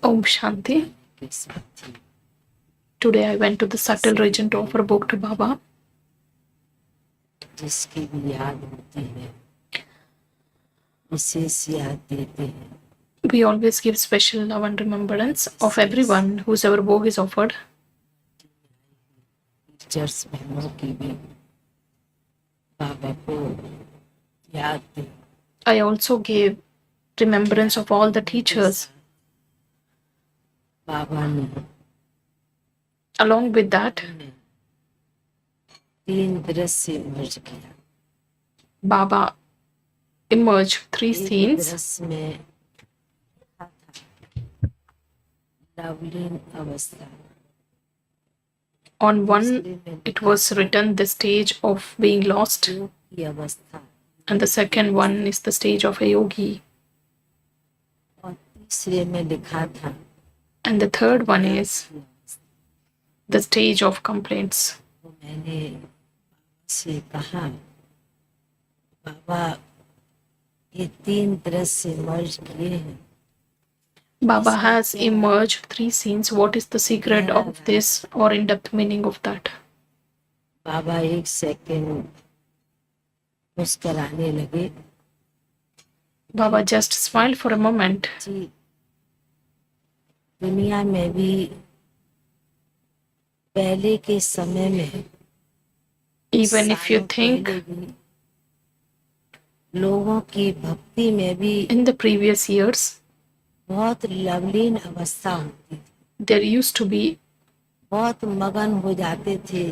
Om Shanti. के साथी Today I went to the subtle region to offer a book to Baba. जिसकी भी याद होती है विशेष याद देते हैं We always give special love and remembrance of everyone whose ever book is offered. Teachers बहनों की भी बाबा को याद दे I also gave remembrance of all the teachers. बाबा ने Along with that, तीन दृश्य मर्ज किया Baba emerged three एक scenes. दृश्य में लिखा था लवलीन अवस्था On one, it was written the stage of being lost, योग की अवस्था and the second one is the stage of a yogi, और तीसरे में लिखा था and the third one is the stage of complaints. तो मैंने से कहा बाबा ये तीन दृश्य मर्ज किए हैं Baba has emerged three scenes. What is the secret of this or in-depth meaning of that? बाबा एक सेकंड मुस्कुराने लगे Baba just smiled for a moment. जी दुनिया में भी पहले के समय में Even if you सालों think पहले भी लोगों की भक्ति में भी in the previous years बहुत लवलीन अवस्था होती थी there used to be बहुत मगन हो जाते थे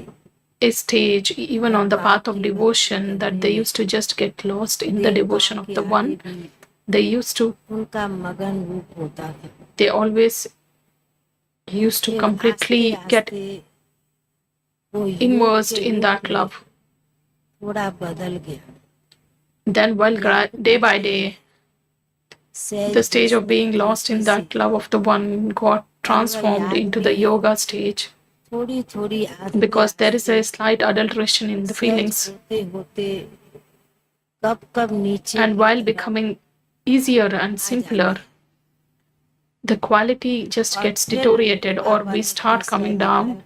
a stage even on the path of devotion that they used to just get lost in the devotion of the one. They used to, उनका मगन रूप होता था they always used to completely get वो योग immersed के in रूप that में love. थोड़ा बदल गया Then while day by day सहज the stage of being lost in that love of the one got transformed into the yoga stage, थोड़ी थोड़ी आदतें because there is a slight adulteration in the feelings, होते होते कब कब नीचे and while becoming easier and simpler, the quality just gets deteriorated or we start coming down.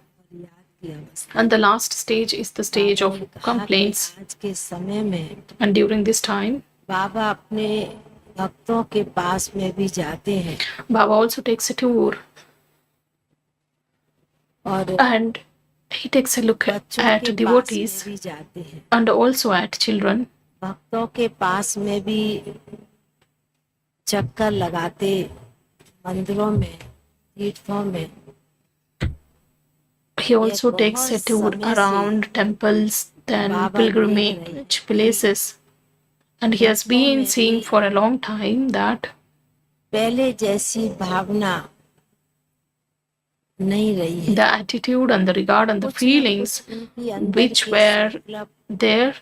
And the last stage is the stage of complaints. आज के समय में And during this time, बाबा अपने भक्तों के पास में भी जाते हैं Baba also takes a tour और and he takes a look बच्चों at के पास devotees में भी जाते हैं and also at children. भक्तों के पास में भी चक्कर लगाते मंदिरों में तीर्थों में He also takes a tour around temples, then pilgrimage places. And he has been seeing for a long time that पहले जैसी भावना नहीं रही है the attitude and the regard and the feelings which were there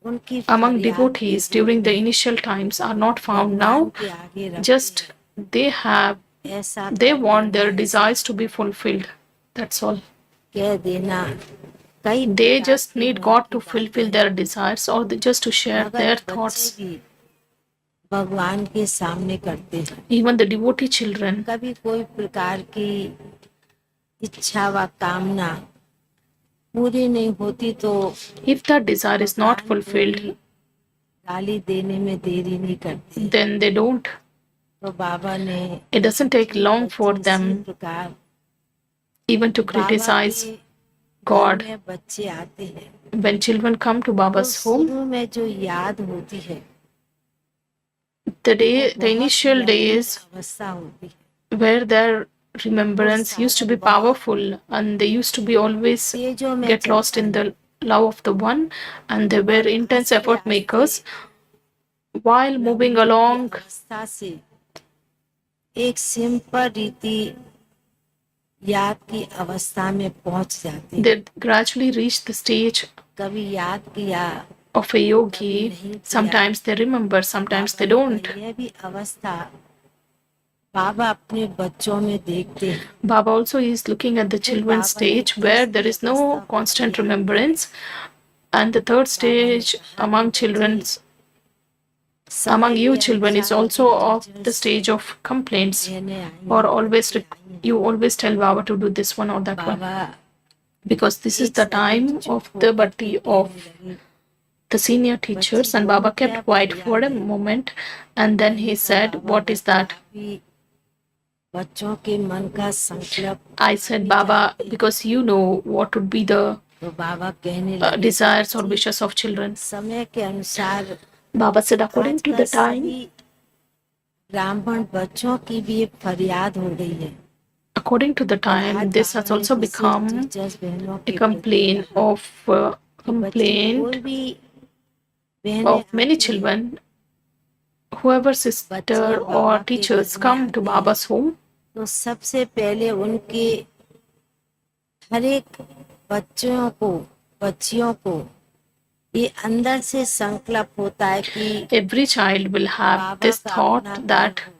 उनकी among devotees during the initial times are not found now. Just they want their desires to be fulfilled. That's all. कह देना कई They just need God to fulfill their desires or just to share their thoughts. भी भगवान के सामने करते हैं Even the devotee children, कभी कोई प्रकार की इच्छा व कामना पूरी नहीं होती तो if that desire is not fulfilled, गाली देने में देरी नहीं करती then they don't. तो बाबा ने It doesn't take long for them प्रकार even to criticize God. में बच्चे आते हैं When children come to Baba's home, शुरू में जो याद होती है the initial days अवस्था होती है where their remembrance used to be powerful and they used to be always तेजों में get lost in the love of the one, and they were intense effort makers while moving along. अवस्था से एक simple रीति याद की अवस्था में पहुंच जाते हैं They gradually reach the stage कभी याद किया of a yogi. Sometimes they remember, sometimes they don't. यह भी अवस्था बाबा अपने बच्चों में देखते हैं Baba also is looking at the children's stage where there is no constant remembrance, and the third stage among children's among you children is also of the stage of complaints, or always you always tell Baba to do this one or that one, Baba because this is the time of the birthday of the senior teachers. And Baba kept quiet for a moment, and then he said, what is that? भी बच्चों के मन का संकल्प I said, Baba, because you know what would be the तो बाबा कहने लगे desires or wishes of children. समय के अनुसार Baba said, according to the आजकल time, सभी ब्राह्मण बच्चों की भी एक फरियाद हो गई है according to the time, this has also become teachers बहनों a complaint of complaint कोई भी बहनें of many children. Whoever sister or teachers come to Baba's home, तो सबसे पहले उनके हर एक बच्चों को बच्चियों को ये अंदर से संकल्प होता है कि every child will have Baba this का thought अपना that घर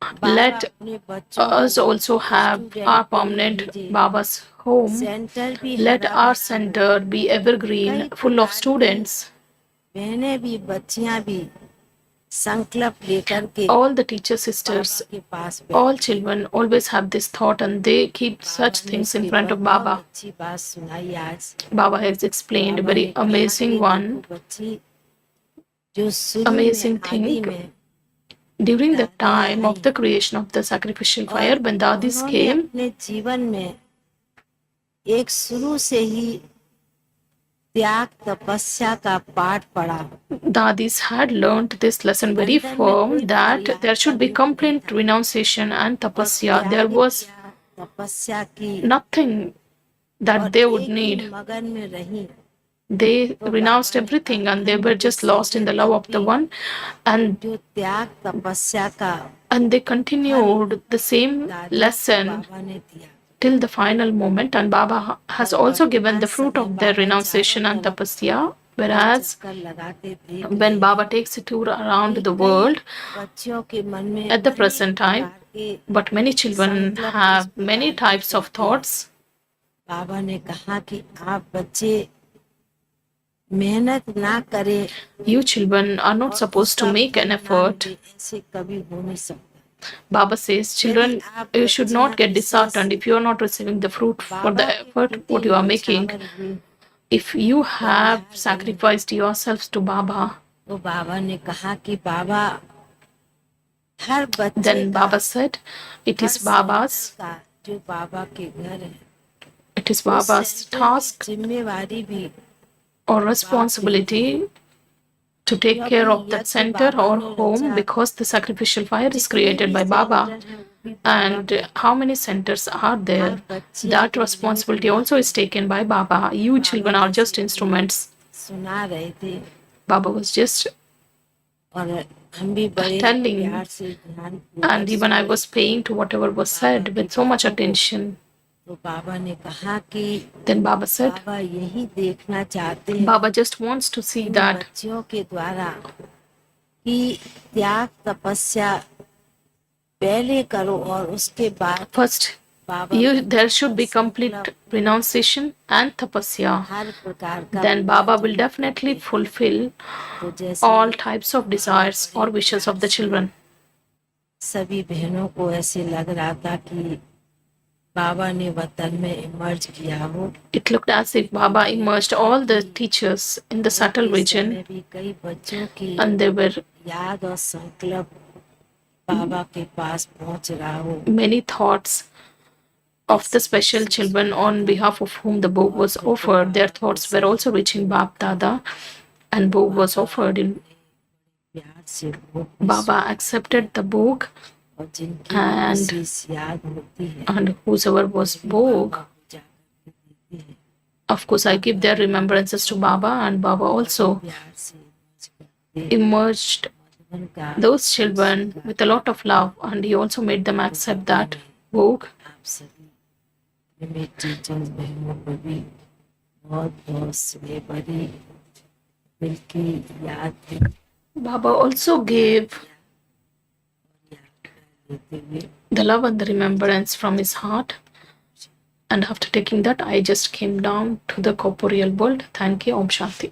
हो। let बाबा अपने बच्चों us को also have student our के लिए permanent भेजे। Baba's home. सेंटर भी Let हरा our भरा हो। center be evergreen, कई full of प्रकार की students. बहनें भी बच्चियां भी संकल्प लेकर के All the teacher sisters, बाबा के पास all बैठती हैं। children always have this thought, and they keep such बाबा ने things in इसकी front of बहुत Baba. अच्छी बात सुनाई आज। Baba has explained a Baba very ने कहा amazing कि one, देखो बच्ची जो शुरू amazing में आदि thing. में During the दादियां time of I the creation of the sacrificial और fire, when Dadis उन्होंने came, अपने जीवन में एक शुरू से ही त्याग तपस्या का पाठ पढ़ा। Dadis had learnt this lesson very अंदर में firm कोई that फरियाद there should be कभी नहीं complete था। renunciation and और tapasya. त्याग There was किया, तपस्या की nothing that और they would एक ही need. मगन में रही। They तो renounced बाबा ने everything कहा, and they were just lost in the love of the one, and जो त्याग तपस्या का they continued the same दादियों को lesson बाबा ने दिया। till the final moment. And Baba has और also given the वर्तमान fruit समय of their बाबा renunciation चारों and तरफ tapasya. Whereas चक्कर लगाते देख when रहे हैं Baba takes a tour around कि the कई world, बच्चियों के मन में at the अनेक present time, प्रकार के but many children संकल्प have इस प्रकार many के types of चलते हैं। thoughts. बाबा ने कहा कि आप बच्चे मेहनत ना करें You children are not और supposed to उसका make an फल ना effort. मिले, ऐसे कभी हो नहीं सकता। Baba says, children, you should not get disheartened if you are not receiving the fruit for the बाबा के effort प्रति what you are making. न्यौछावर हुए If you have sacrificed yourselves to Baba, तो बाबा ने कहा कि बाबा हर बच्चे then का Baba said, it her is Baba's, centre का जो बाबा के घर है it is उस Baba's सेंटर की task जिम्मेवारी भी or responsibility to take care of that center or home, because the sacrificial fire is created by Baba. And how many centers are there? That responsibility also is taken by Baba. You children are just instruments. सुना रहे थे Baba was just और हम भी बड़े telling, प्यार से ध्यान and even I was paying to whatever was said with so much attention. तो बाबा ने कहा कि Then Baba said, बाबा यही देखना चाहते हैं Baba just wants to see in that बच्चियों के द्वारा कि त्याग तपस्या पहले करो और उसके बाद first Baba there should be complete renunciation and tapasya. हर प्रकार का Then Baba will definitely fulfill तो जैसे all types of desires or wishes of the children. सभी बहनों को ऐसे लग रहा था कि बाबा ने वतन में इमर्ज किया हो। It looked as if Baba immersed all the teachers in the subtle इस region, समय भी कई बच्चों की and there were याद और संकल्प बाबा के पास पहुंच रहा हो। many thoughts of the special children on behalf of whom the book was offered. Their thoughts were also reaching Bab Dada, and book was offered in प्यार से वो Baba accepted the book, और जिनकी and विशेष याद होती है and whosoever was Bog, पूजा करके देती है of course I give their remembrances to Baba, and Baba also प्यार से इमर्ज करते immersed मधुबन का those children with a lot of love, and he also made them accept that book. आप सभी मेरे टीचर्स बहनों को भी बहुत बहुत स्नेह भरी दिल की याद Baba also gave लेते हुए the love and the remembrance from his heart. And after taking that, I just came down to the corporeal world. Thank you. Om Shanti.